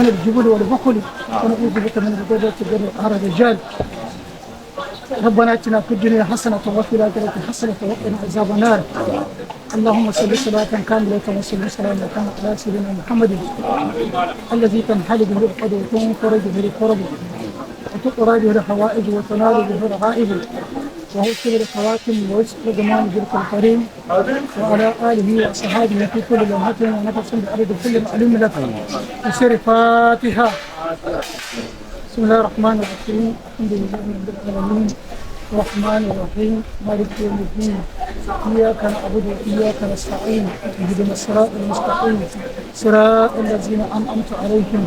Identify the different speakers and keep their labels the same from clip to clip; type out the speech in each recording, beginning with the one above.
Speaker 1: من الجبن والبخل ونعوذ بك من الغدرة والقهر الرجال. ربنا اتنا في الدنيا حسنة وفي الآخرة حسنة وقنا عذاب النار. اللهم صل صلاة كاملة وسلم سلاما كاملا على سيدنا محمد الذي تنحل به العقد وتنفرج به الكرب وتقرى به الحوائج وتنال به الرغائب وهو سر الخواتم ويسر زمان ذلك الكريم وعلى آله وصحابه في كل لمحة ونفس بعدد كل معلوم لك. بسر فاتحة. بسم الله الرحمن الرحيم. الحمد لله رب العالمين الرحمن الرحيم مالك يوم الدين إياك نعبد وإياك نستعين اهدنا الصراط المستقيم صراط الذين أنعمت عليهم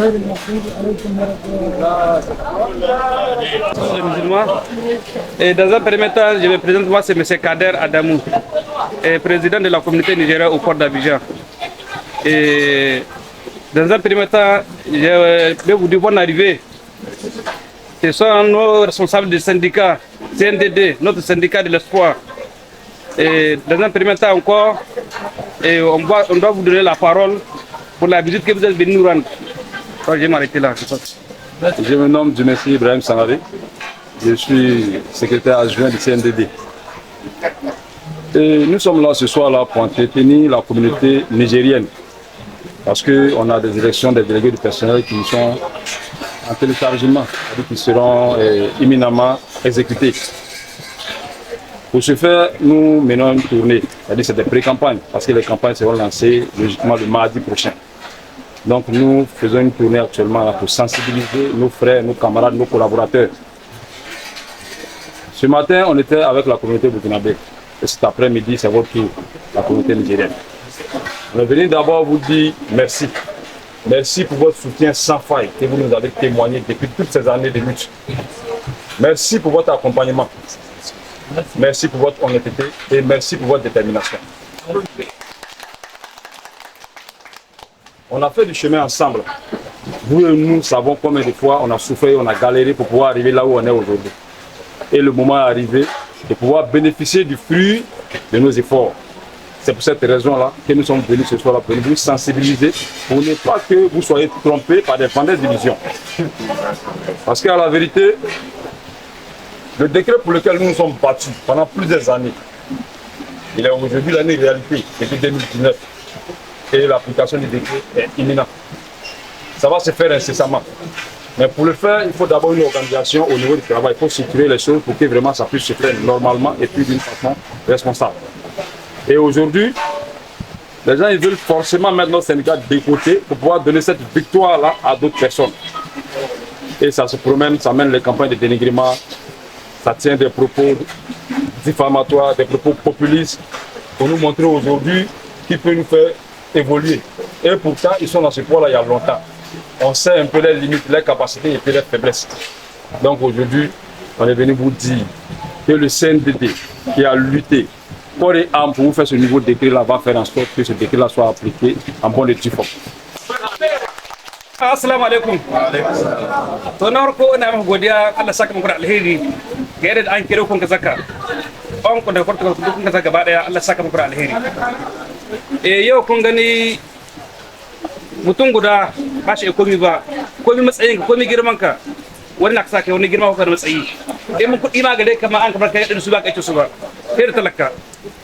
Speaker 1: غير المغضوب عليهم ولا
Speaker 2: les musulmans. Et dans un premier temps, je me présente, moi c'est M. Kader Adamou, président de la communauté nigérienne au port d'Abidjan. Et dans un premier temps, je vais vous dire bonne arrivée. Ce sont nos responsables du syndicat CNDD, notre syndicat de l'espoir. Et dans un premier temps encore, on doit vous donner la parole pour la visite que vous êtes venu nous rendre. Je vais m'arrêter là.
Speaker 3: Je me nomme Djumessi Ibrahim Sangaré. Je suis secrétaire adjoint du CNDD. Et nous sommes là ce soir-là pour entretenir la communauté nigérienne. Parce qu'on a des élections des délégués du personnel qui sont en téléchargement, qui seront imminemment exécutés. Pour ce faire, nous menons une tournée, c'est-à-dire c'est des pré-campagnes, parce que les campagnes seront lancées logiquement le mardi prochain. Donc nous faisons une tournée actuellement là pour sensibiliser nos frères, nos camarades, nos collaborateurs. Ce matin, on était avec la communauté burkinabé. Et cet après-midi, c'est votre tour, la communauté nigérienne. On est venu d'abord vous dire merci. Merci pour votre soutien sans faille que vous nous avez témoigné depuis toutes ces années de lutte. Merci pour votre accompagnement. Merci pour votre honnêteté et merci pour votre détermination. On a fait du chemin ensemble. Vous et nous savons combien de fois on a souffert, on a galéré pour pouvoir arriver là où on est aujourd'hui. Et le moment est arrivé de pouvoir bénéficier du fruit de nos efforts. C'est pour cette raison-là que nous sommes venus ce soir-là pour vous sensibiliser, pour ne pas que vous soyez trompés par des vendeurs d'illusions. Parce qu'à la vérité, le décret pour lequel nous nous sommes battus pendant plusieurs années, il est aujourd'hui l'année réalité, depuis 2019. Et l'application du décret est imminente. Ça va se faire incessamment. Mais pour le faire, il faut d'abord une organisation au niveau du travail. Il faut structurer les choses pour que vraiment ça puisse se faire normalement et puis d'une façon responsable. Et aujourd'hui, les gens ils veulent forcément mettre nos syndicats de côté pour pouvoir donner cette victoire-là à d'autres personnes. Et ça se promène, ça mène les campagnes de dénigrement, ça tient des propos diffamatoires, des propos populistes pour nous montrer aujourd'hui qui peut nous faire évoluer. Et pourtant, ils sont dans ce poids-là il y a longtemps. On sait un peu les limites, les capacités et puis les faiblesses. Donc aujourd'hui, on est venu vous dire que le CNDD qui a lutté corps et âme pour vous faire ce nouveau décret-là va faire en sorte que ce décret-là soit appliqué en bonne et due forme.
Speaker 2: Assalamu alaikum. To na farko ina maka godiya Allah saka muku da alheri ga yadda an kire kun ka zaka. On ku da farko kun ka zaka gaba daya Allah saka muku da alheri. Yau kun gani mutum guda ba shi komi ba, komi matsayin ka, komi girman ka, wani na saka wani girma ka da matsayi. Mun kuɗi ma gare kamar an kamar kai da su ba kai su ba. Kai da talaka.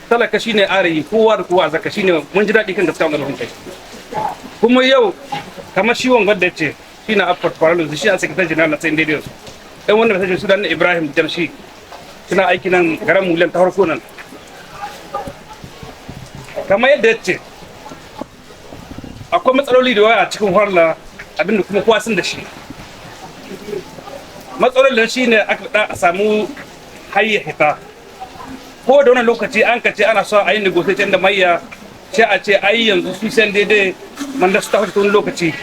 Speaker 2: Talaka shine arayi, kowa da kowa zaka shine mun ji daɗi kan gaskiya wannan kai. Kuma yau kamar shi wanga da ce shi na afford parallel shi a secretary general na sai daidai su ɗan wannan message Sudan Ibrahim Jamshi suna aiki nan garan mulan ta farko nan kamar yadda yace akwai matsaloli da waya cikin harla abinda kuma kowa sun da shi matsalolin shi ne aka da a samu hayya hita ko da wannan lokaci an ka ce ana so a yi negotiation da mayya sai a ce ai yanzu su san daidai man da su ta wani lokaci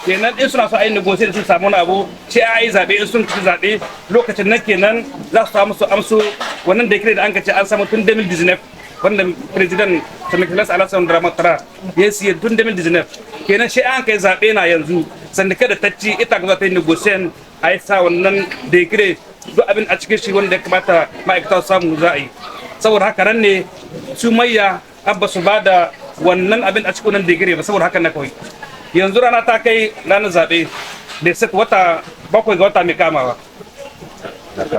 Speaker 2: kenan in suna so a yi negotiation sun samu wani abu sai a yi zaɓe in sun ci zaɓe lokacin nan kenan za su samu su amso wannan da da an ka ce an samu tun 2019 wanda president Nicolas Alassane Ouattara ya siya tun 2019 kenan sai an kai zaɓe na yanzu sandika da tacci ita ga za ta yi negotiation a yi sa wannan da duk abin a cikin shi wanda ya kamata ma'aikata su samu za a yi saboda haka nan ne su mayya abba su ba da wannan abin a cikin nan digiri ba saboda haka na kawai yanzu rana ta kai ranar zaɓe da sai wata 7 ga wata mai kamawa.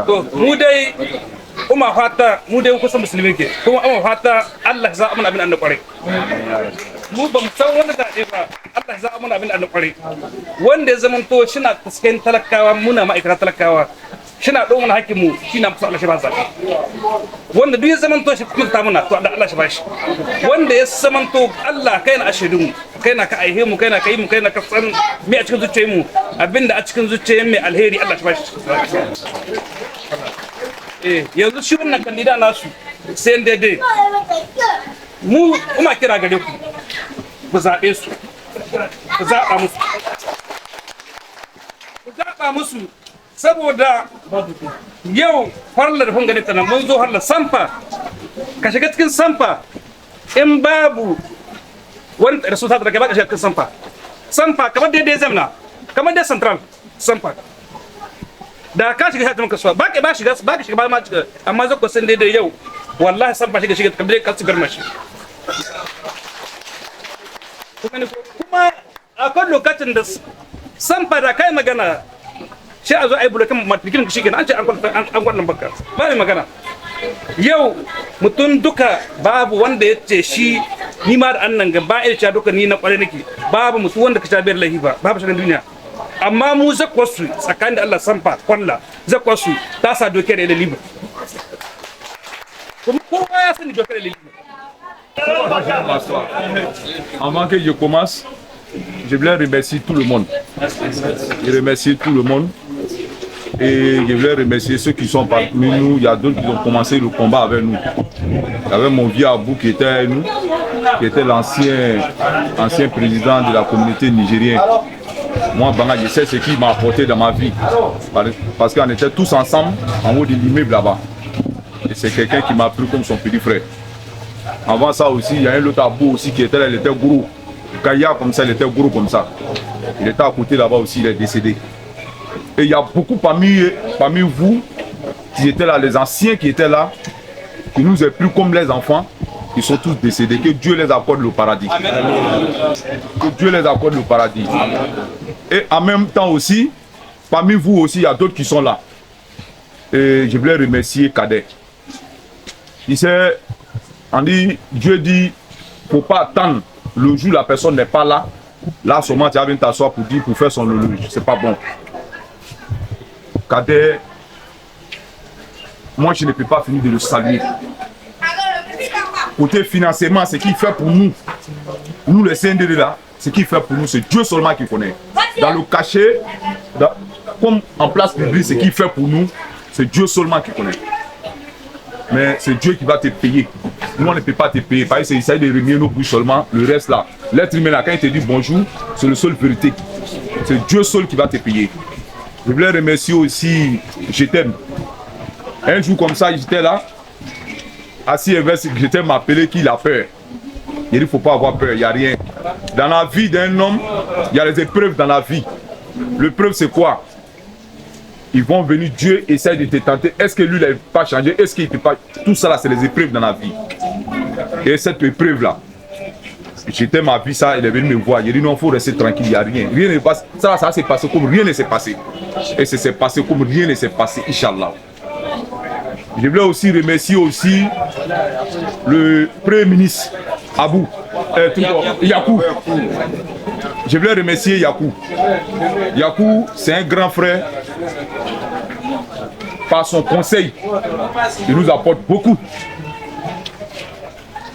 Speaker 2: To mu dai kuma fata mu dai kusa musulmi ke kuma amma fata Allah za mu abin annabi kwarai. Mu ba mu san wanda zaɓe ba Allah za mu abin annabi kwarai. Wanda ya zamanto shi na tasken talakawa muna ma'aikata talakawa. Shina ɗau mana hakkin mu shi na musu Allah shi ba zaɓe. Wanda duk ya zamanto shi kuma ta muna to Allah shi ba shi. Wanda ya zamanto Allah kai na ashedun kai na ka aihe mu kai na kai mu kai na ka san me a cikin zuciyar mu abinda a cikin zuciyar mai alheri Allah shi ba shi. Yanzu shi wannan kandida nasu sai daidai mu kuma kira gare ku zaɓe su ku zaɓa musu saboda yau farlar da gani tana mun zo harla samfa ka shiga cikin samfa in babu wani resulta da ba ka shiga cikin samfa kamar daidai zamna kamar dai central samfa da ka shiga hatimin kasuwa ba ka shiga ba ma amma zaka san daidai yau wallahi samfa shiga kamar ka tsigar mashi kuma akwai lokacin da samfa da kai magana sai a zo a yi bulokin matikin shi kenan an ce an kwanan baka ba mai magana yau mutum duka babu wanda ya ce shi ni ma da annan ga ba ya duka ni na kwarai nake babu mutum wanda ka sha biyar lahi ba babu shagan duniya amma mu zakwasu tsakanin da Allah sanfa kwalla zakwasu ta sa doke da liba kuma kowa ya sani doke da liba.
Speaker 3: Avant que je commence, je voulais remercier tout le monde. Je remercie tout le monde. Et je voulais remercier ceux qui sont parmi nous. Il y a d'autres qui ont commencé le combat avec nous. Il y avait mon vieux Abou qui était avec nous, qui était l'ancien président de la communauté nigérienne. Moi, Banga, je sais ce qu'il m'a apporté dans ma vie. Parce qu'on était tous ensemble en haut de l'immeuble là-bas. Et c'est quelqu'un qui m'a pris comme son petit frère. Avant ça aussi, il y a un autre Abou aussi qui était là, il était gourou. Kaya comme ça, il était gros comme ça. Il était à côté là-bas aussi, il est décédé. Et il y a beaucoup parmi vous qui étaient là, les anciens qui étaient là, qui nous ont pris comme les enfants, qui sont tous décédés. Que Dieu les accorde le paradis. Amen. Que Dieu les accorde le paradis. Amen. Et en même temps aussi, parmi vous aussi, il y a d'autres qui sont là. Et je voulais remercier Kader. Il sait, on dit, Dieu dit, il ne faut pas attendre le jour où la personne n'est pas là. Là seulement tu vas venir t'asseoir pour faire son loge. C'est pas bon. Kader, moi je ne peux pas finir de le saluer. Côté financement, ce qu'il fait pour nous, nous les CNDD là, ce qu'il fait pour nous, c'est Dieu seulement qui connaît. Dans le cachet, comme en place publique, ce qu'il fait pour nous, c'est Dieu seulement qui connaît. Mais c'est Dieu qui va te payer. Nous, on ne peut pas te payer. Parce qu'il s'agit de remuer nos bouches seulement. Le reste là, l'être humain là, quand il te dit bonjour, c'est le seul vérité. C'est Dieu seul qui va te payer. Je voulais remercier aussi, je t'aime. Un jour comme ça, j'étais là, assis avec je t'aime m'appeler qu'il a peur. Il dit, il ne faut pas avoir peur, il n'y a rien. Dans la vie d'un homme, il y a des épreuves dans la vie. L'épreuve, c'est quoi? Ils vont venir, Dieu essaie de te tenter. Est-ce que lui, il n'a pas changé? Est-ce qu'il ne peut pas? Tout ça, là, c'est les épreuves dans la vie. Et cette épreuve-là, j'étais ma vie, ça, il est venu me voir. Il dit non, il faut rester tranquille, il n'y a rien. Rien ne passe. Ça s'est passé comme rien ne s'est passé. Et ça s'est passé comme rien ne s'est passé, Inch'Allah. Je voulais aussi remercier aussi le Premier ministre, Abou, Yakou. Je voulais remercier Yakou. Yakou, c'est un grand frère. Par son conseil, il nous apporte beaucoup.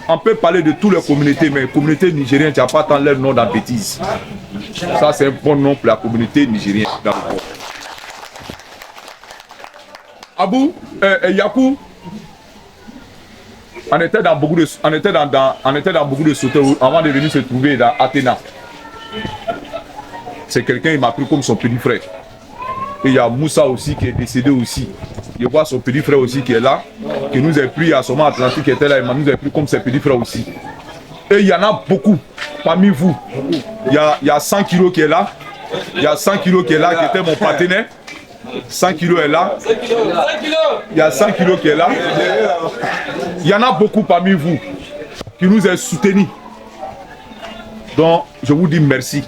Speaker 3: On peut parler de toutes les communautés, mais la communauté nigérienne, tu n'as pas tant leur nom dans la bêtise. Ça, c'est un bon nom pour la communauté nigérienne. Abou, Yakou, on était dans beaucoup de sautés avant de venir se trouver dans Athéna. C'est quelqu'un qui m'a pris comme son petit frère. Et il y a Moussa aussi qui est décédé aussi. Je vois son petit frère aussi qui est là, qui nous a pris à Soma Atlantique qui était là, il nous a pris comme ses petits frères aussi. Et il y en a beaucoup parmi vous. Il y a 100 kilos qui est là. Il y a 100 kilos qui est là, qui était mon partenaire. 100 kilos est là. Il y a 100 kilos qui est là. Il y en a beaucoup parmi vous qui nous ont soutenus.
Speaker 4: Donc, je vous dis merci.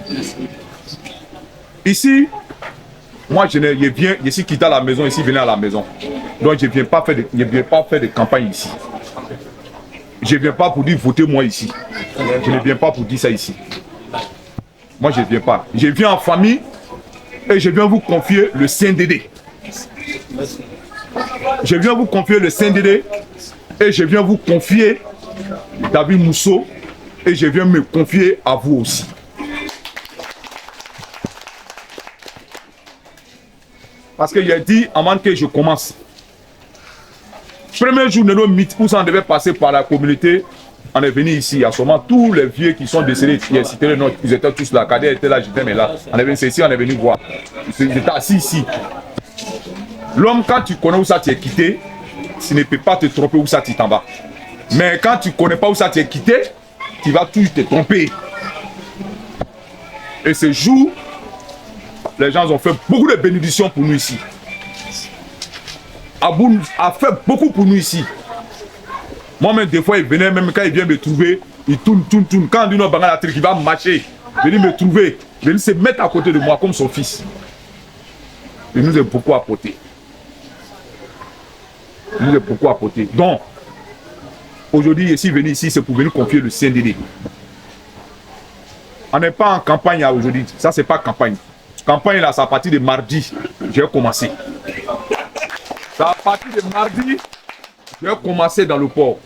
Speaker 4: Ici, moi, je suis quitté à la maison, ici, venez à la maison. Donc, je ne viens pas faire de campagne ici. Je ne viens pas pour dire votez moi ici. Je ne viens pas pour dire ça ici. Moi, je ne viens pas. Je viens en famille et je viens vous confier le CNDD. Je viens vous confier le CNDD et je viens vous confier David Mousseau et je viens me confier à vous aussi. Parce qu'il a dit, avant que je commence, premier jour de nos mythes où ça devait passer par la communauté, on est venu ici. À ce moment, tous les vieux qui sont décédés, ils étaient tous là. Kader était là, j'étais là. On est venu ici, on est venu voir. Ils étaient assis ici. L'homme, quand tu connais où ça t'est quitté, tu ne peux pas te tromper où ça t'en va. Mais quand tu ne connais pas où ça t'est quitté, tu vas toujours te tromper. Et ce jour, les gens ont fait beaucoup de bénédictions pour nous ici. Aboun a fait beaucoup pour nous ici. Moi-même, des fois, il venait, même quand il vient me trouver, il tourne. Quand on dit non, il va marcher, venir me trouver, venir se mettre à côté de moi comme son fils. Il nous a beaucoup apporté. Il nous a beaucoup apporté. Donc, aujourd'hui, je suis venu ici, c'est pour venir confier le CNDD. On n'est pas en campagne aujourd'hui. Ça, c'est pas campagne. Campagne, là, c'est à partir de mardi, j'ai commencé. C'est à partir de mardi, j'ai commencé dans le port.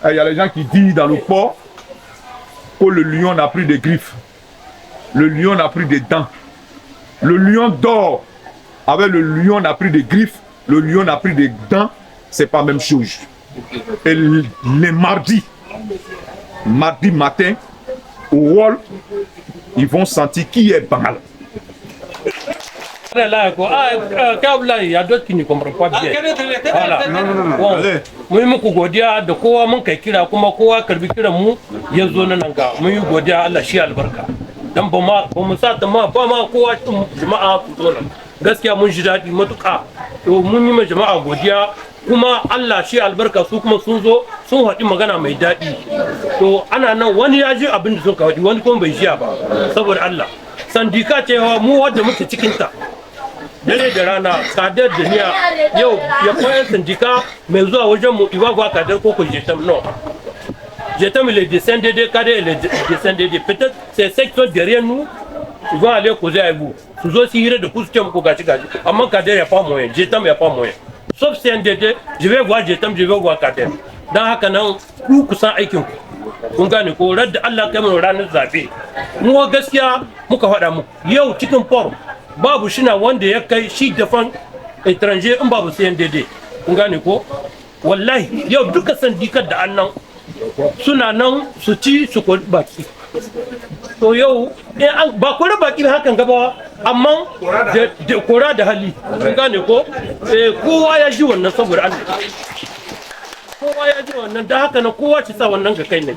Speaker 4: Il y a les gens qui disent dans le port que le lion n'a plus de griffes. Le lion n'a plus de dents. Le lion dort. Avec le lion n'a plus de griffes. Le lion n'a plus de dents. C'est pas la même chose. Et les mardis, mardi matin, au wall, ils vont sentir qui est banal.
Speaker 5: Là, il y a d'autres qui ne comprennent pas bien. Voilà. Moi, je godiya da kowa mun kai kira kuma kowa karbi kira mu ya zo nan ga mun yi godiya Allah shi albarka dan ba mu sa ta ma ba ma kowa jama'a ku zo nan gaskiya mun ji daɗi matuƙa to mun yi ma jama'a godiya kuma Allah shi albarka su kuma sun zo sun haɗi magana mai daɗi to ana nan wani ya ji abin da sun ka haɗi wani kuma bai jiya ba saboda Allah sandika cewa mu wadda muke cikin ta dare da rana kadar da niya yau ya koyar sandika mai zuwa wajen mu iwagwa kadar koko jetam no jetam le descendre de kadar le descendre de peut-être c'est secteur derrière nous ils vont aller causer avec vous su zo su hira da ku su ce muku gaci amma kadar ya pas moyen jetam ya pas moyen sauf CNDD je vais voir jetam je vais voir kadar dan haka nan ku kusan aikin ku kun gane ko radda Allah kai mu ranar zabe mu gaskiya muka faɗa muku yau cikin port babu shina wanda ya kai shi dafan étranger in babu CNDD kun gane ko wallahi yau duka sandikar da annan suna nan su ci su kori baki to yau ba kore baki hakan gaba amma da kora da hali kun gane ko kowa ya ji wannan saboda Allah kowa ya ji wannan da haka na kowa ci sa wannan ga kai ne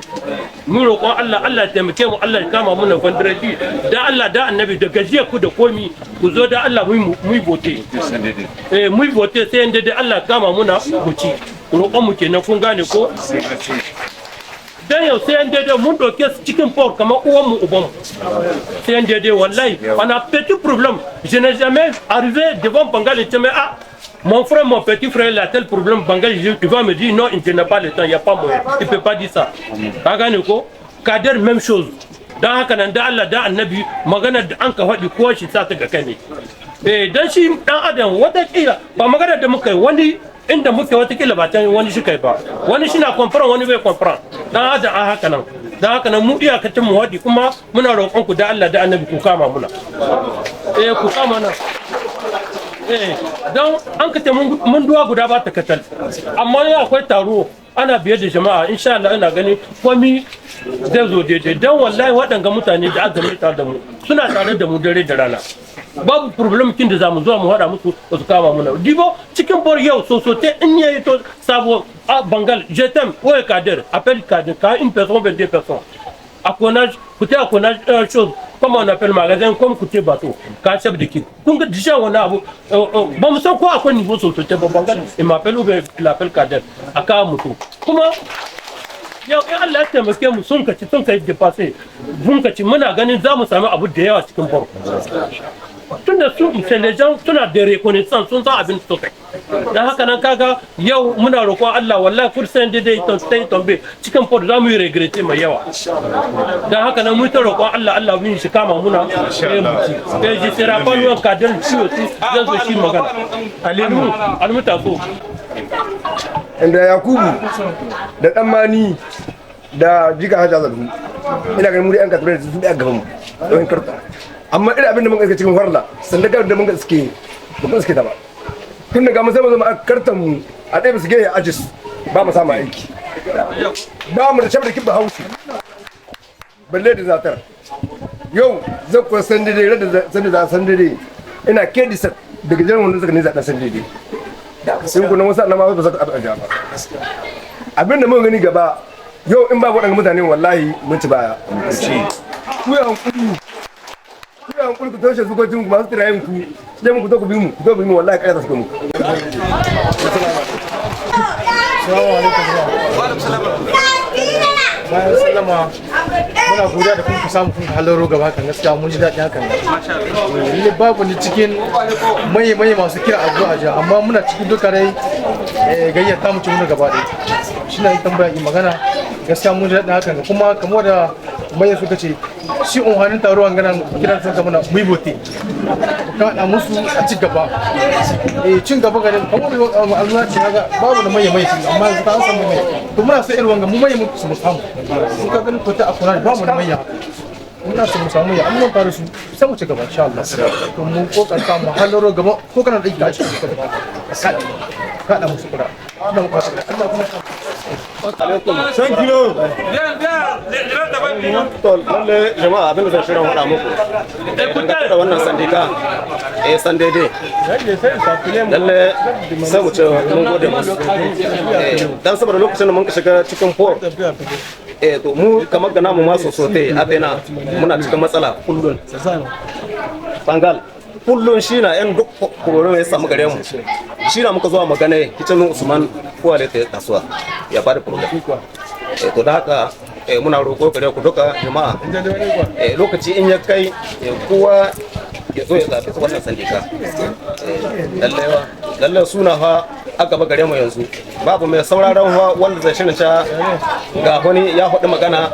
Speaker 5: mu roƙon Allah Allah ya taimake mu Allah ya kama mu na fandarati da Allah da annabi da gajiya ku da komi ku zo da Allah mu vote mu vote sai inda da Allah kama mu na guci roƙon mu kenan kun gane ko dan yau sai inda mun doke su cikin port kamar uwan mu uban mu sai inda wallahi on a petit problème je n'ai jamais arrivé devant Bangal et me ah mon frère, mon petit frère, il a tel problème, Bangal, il va me dire non, il n'a pas le temps, il n'y a pas moyen. Il ne peut pas dire ça. Kader, même chose. Dans Hakanan, da Allah, da Annabi, magana da an ka faɗi kowa shi sa ta ga kai ne. Dan shi dan Adam watakila ba magana da muka yi wani inda muke watakila ba can wani shi kai ba. Wani shi na comprend wani bai comprend. Dan Adam an haka nan. Dan haka nan mu iyakacin mu waɗi kuma muna roƙon ku da Allah da Annabi ku kama muna. Ku kama nan. Don an ka mun duwa guda ba ta katal amma ya akwai taro ana biye da jama'a insha Allah ina gani komai zai zo daidai don wallahi waɗanga mutane da aka tare da mu suna tare da mu dare da rana babu problem kin da zamu zuwa mu hada musu su kama muna dibo cikin bor yau sosote in yayi to sabo a Bangal je t'aime ouais Kader appelle Kader quand une personne 22 personnes à Konaj, côté à Konaj, chose, comme on appelle magasin, comme côté bateau, quand chef d'équipe. Donc déjà on a, bon, ça quoi à quoi niveau société, bon, il m'appelle ou il appelle Kader, à Karamoto. Comment yau in Allah ya taimake mu sun kai depasse mun kaci muna ganin za mu sami abu da yawa cikin farko tunda su intelligent suna da reconnaissance sun san abin su kai dan haka nan kaga yau muna roƙon Allah wallahi kursan da dai ton tombe cikin farko za mu yi regrete mai yawa dan haka nan mu ta roƙon Allah mun shi kama muna sai mu ci sai ji sira fanuwan kadar ciwo su zan zo shi magana alimu ta so
Speaker 6: inda Yakubu da dan mani da jiga haja zalu ina ganin mu da yan kature su da gaban mu don karta amma ina abin da mun ga cikin farla sandagar da mun ga suke ba suke ta ba tun daga mun sai mu zama kartan mu a dai su ga ajis ba mu samu aiki ba mu da shabar kibba hausi balle da zatar yau zakko sandade da sandade ina kedi sa daga jiran wanda suka ne zaɗa sandade sun kuna wasu annama ba za ta abuja ba abin da mun gani gaba yau in ba waɗanda mutane wallahi mun ci baya ku yi hankuli ku taushe zukocin ku masu tirayen ku sai mu ku bi mu wallahi ƙarya ta suka mu
Speaker 7: bayan sallama muna godiya da kun samu kun halaro gaba kan gaskiya mun ji daɗi hakan ne babu ni cikin mai masu kira addu'a ja amma muna cikin duka rai gayyata mu cikin gaba ɗaya shi na yi tambaya yi magana gaskiya mun ji daɗi hakan kuma kamar da mai suka ce shi unhanin taro an gana kiran sun kamar mu yi bote ka haɗa musu a ci gaba cin gaba ga kamar da Allah ce haka babu da mai amma yanzu ta an samu mai to muna so irin wanga mu mai mu samu sun ka ganin kota a kuna ba mu da manya muna so mu samu ya amma fara su sai mu ci gaba insha Allah to mu kokarta mu halaro gaba ko kana da ita ce ka da musu kura ina mu kwasa Allah kuma
Speaker 6: 5 kilo to lalle jama'a abin da zan shirin faɗa muku da wannan sandika sande dai lalle sai mu ce mun gode musu dan saboda lokacin da mun shiga cikin port to mu kamar ga namu ma sosote atena muna cikin matsala kullun bangal kullun shi na yan duk koro ya samu gare mu shi na muka zuwa magana kicin Usman kowa da ta kasuwa ya bada program to da haka muna roƙo gare ku duka jama'a lokaci in ya kai kowa ya zo ya zaɓi wannan sandika lalle suna fa a gaba gare mu yanzu babu mai sauraron wanda zai shirin ta ga wani ya faɗi magana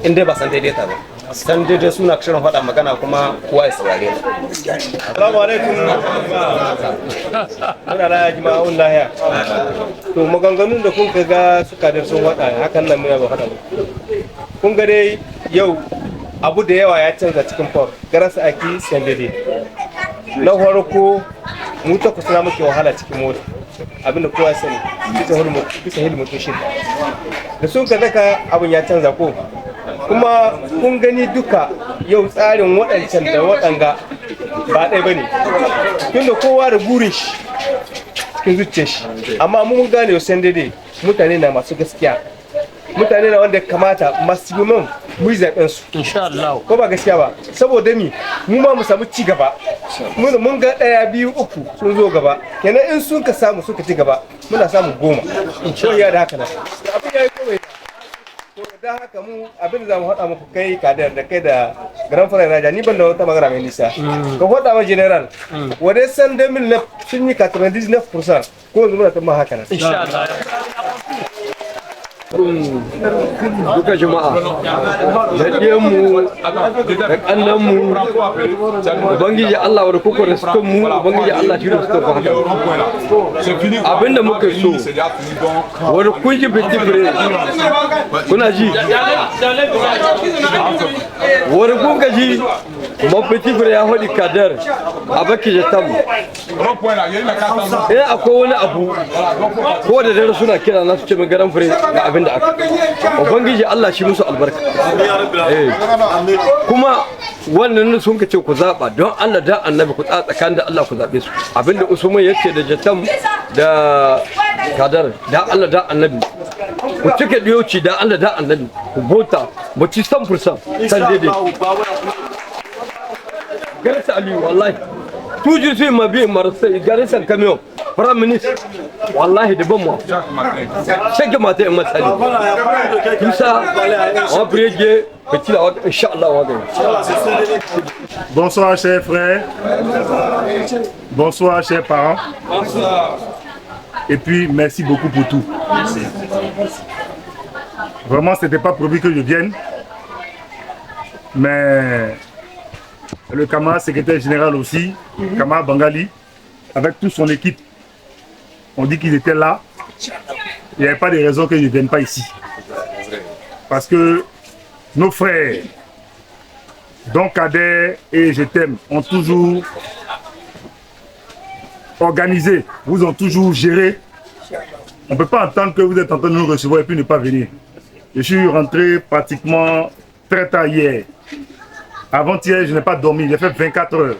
Speaker 6: in dai ba san daidaita ba san daidai suna shirin faɗa magana kuma kowa ya saurare mu. Assalamu alaikum. Muna da jima'un lahiya. To maganganun da kun ga suka da sun faɗa hakan nan muna ba faɗa ba. Kun ga dai yau abu da yawa ya canza cikin port garasa aki san daidai. Na farko mu ta kusa muke wahala cikin mota abinda kowa sani bisa hilmutu shi da sun ka zaka abin ya canza ko kuma kun gani duka yau tsarin waɗancan da waɗanga ba ɗaya ba ne tunda kowa da burin shi cikin zuciya shi amma mun gane yau san daidai mutane na masu gaskiya mutane na wanda kamata masu yi mu yi zaɓen su insha Allah ko ba gaskiya ba saboda mi mu ma mu samu ci gaba mun ga 1 2 3 sun zo gaba kenan in sun ka samu suka ci gaba muna samu 10 insha Allah da haka nan abin yayi komai to da haka mu abin da zamu hada muku kai kadar da kai da garan fara raja ni ban da wata magana mai nisa ka hada ma general wanda san da mil sun yi 99% ko yanzu muna tamma haka nan insha Allah
Speaker 8: duka jama'a da ɗiyanmu da ƙannanmu ubangiji Allah wadda kuka da suka mu ubangiji Allah shi da suka ba haka abinda muka so wadda kun ji fitibire kuna ji wadda kun ka ji mafitibire ya haɗi kadar a baki jatam akwai wani abu ko da dare suna kira na su ce mai garan fure ga abin da aka ubangiji Allah shi musu albarka kuma wannan sun ka ce ku zaba don Allah da annabi ku tsakanin da Allah ku zabe su abinda Usman yake da jatam da kadar da Allah da annabi ku cike diyoci da Allah da annabi ku bota mu ci 100% san daidai garsa ali wallahi toujours ma bi marseille garsa camion Prime Ministre, wallahi de bon mois. Chaque matin, on m'a salué. Tout ça, on va prier Dieu, petit là, Inch'Allah, on va gagner.
Speaker 9: Bonsoir, chers frères. Bonsoir, chers parents.
Speaker 2: Bonsoir.
Speaker 9: Et puis, merci beaucoup pour tout. Vraiment, ce n'était pas prévu que je vienne. Mais le camarade secrétaire général aussi, camarade Bangali, avec toute son équipe, on dit qu'ils étaient là. Il n'y avait pas de raison que je ne vienne pas ici. Parce que nos frères, dont Kader et Je t'aime, ont toujours organisé, vous ont toujours géré. On ne peut pas entendre que vous êtes en train de nous recevoir et puis ne pas venir. Je suis rentré pratiquement très tard hier. Avant-hier, je n'ai pas dormi, j'ai fait 24 heures.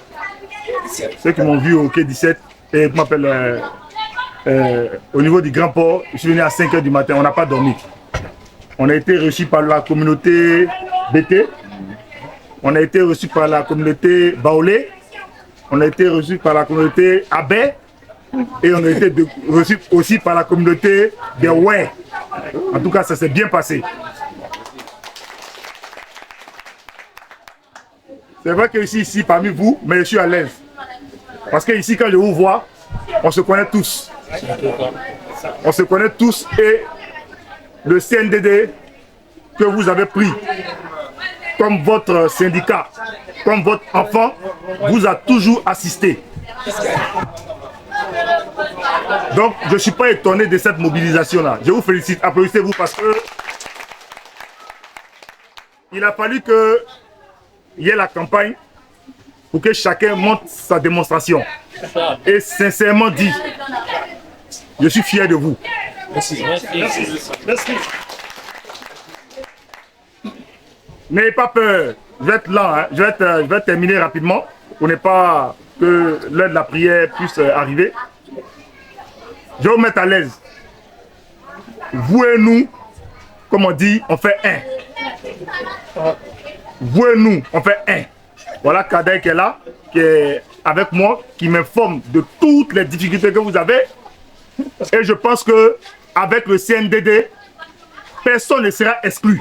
Speaker 9: Ceux qui m'ont vu au quai 17, et m'appellent au niveau du Grand Port, je suis venu à 5 heures du matin, on n'a pas dormi. On a été reçus par la communauté BT, on a été reçus par la communauté Baolé, on a été reçus par la communauté Abé, et on a été reçus aussi par la communauté des Ouais. En tout cas, ça s'est bien passé. C'est vrai que je suis ici parmi vous, mais je suis à l'aise. Parce que ici, quand je vous vois, on se connaît tous. On se connaît tous et le CNDD que vous avez pris comme votre syndicat, comme votre enfant, vous a toujours assisté. Donc, je ne suis pas étonné de cette mobilisation-là. Je vous félicite, applaudissez-vous parce que il a fallu que il y ait la campagne pour que chacun monte sa démonstration. Et sincèrement dit, je suis fier de vous.
Speaker 5: Merci.
Speaker 9: N'ayez pas peur, je vais être lent, hein. Je vais terminer rapidement pour ne pas que l'heure de la prière puisse arriver. Je vais vous mettre à l'aise. Vous et nous, comme on dit, on fait un. Vous et nous, on fait un. Voilà Kader qui est là, qui est avec moi, qui m'informe de toutes les difficultés que vous avez. Et je pense que avec le CNDD, personne ne sera exclu.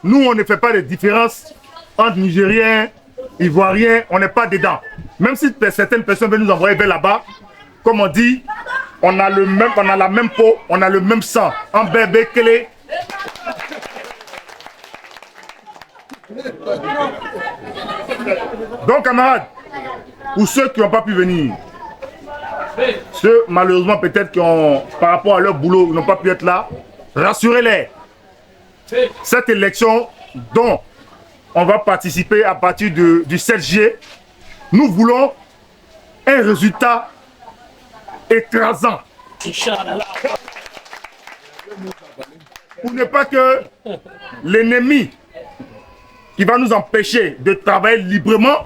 Speaker 9: Nous, on ne fait pas de différence entre Nigériens, Ivoiriens, on n'est pas dedans. Même si certaines personnes veulent nous envoyer vers là-bas, comme on dit, on a la même peau, on a le même sang. En bébé, Kélé. Donc, camarades, pour ceux qui n'ont pas pu venir, ceux malheureusement peut-être qui ont, par rapport à leur boulot, n'ont pas pu être là, rassurez-les. Cette élection dont on va participer à partir du 7 juillet, nous voulons un résultat écrasant. Pour ne pas que l'ennemi qui va nous empêcher de travailler librement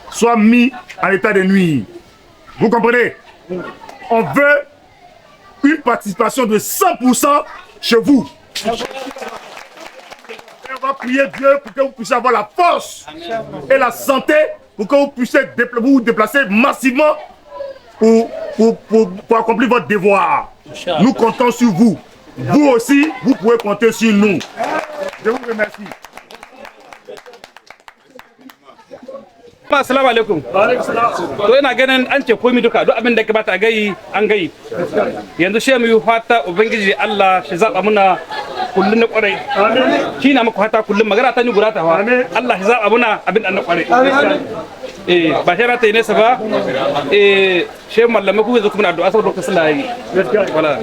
Speaker 9: soit mis en état de nuire. Vous comprenez? On veut une participation de 100% chez vous. Et on va prier Dieu pour que vous puissiez avoir la force et la santé pour que vous puissiez vous déplacer massivement pour accomplir votre devoir. Nous comptons sur vous. Vous aussi, vous pouvez compter sur nous. Je vous remercie.
Speaker 2: Assalamu alaikum. To ina ganin an ce komai duka duk abin da kamata a gayi an gayi. Yanzu shi mu yi fata ubangiji Allah shi zaba muna kullun na kwarai. Shi na muku fata kullun magana ta ni guda ta fa. Allah shi zaba muna abin da na kwarai. Ba shi rata ne sa ba. Shi mallamai ku zo kuma addu'a saboda ku sallah yi. Wala.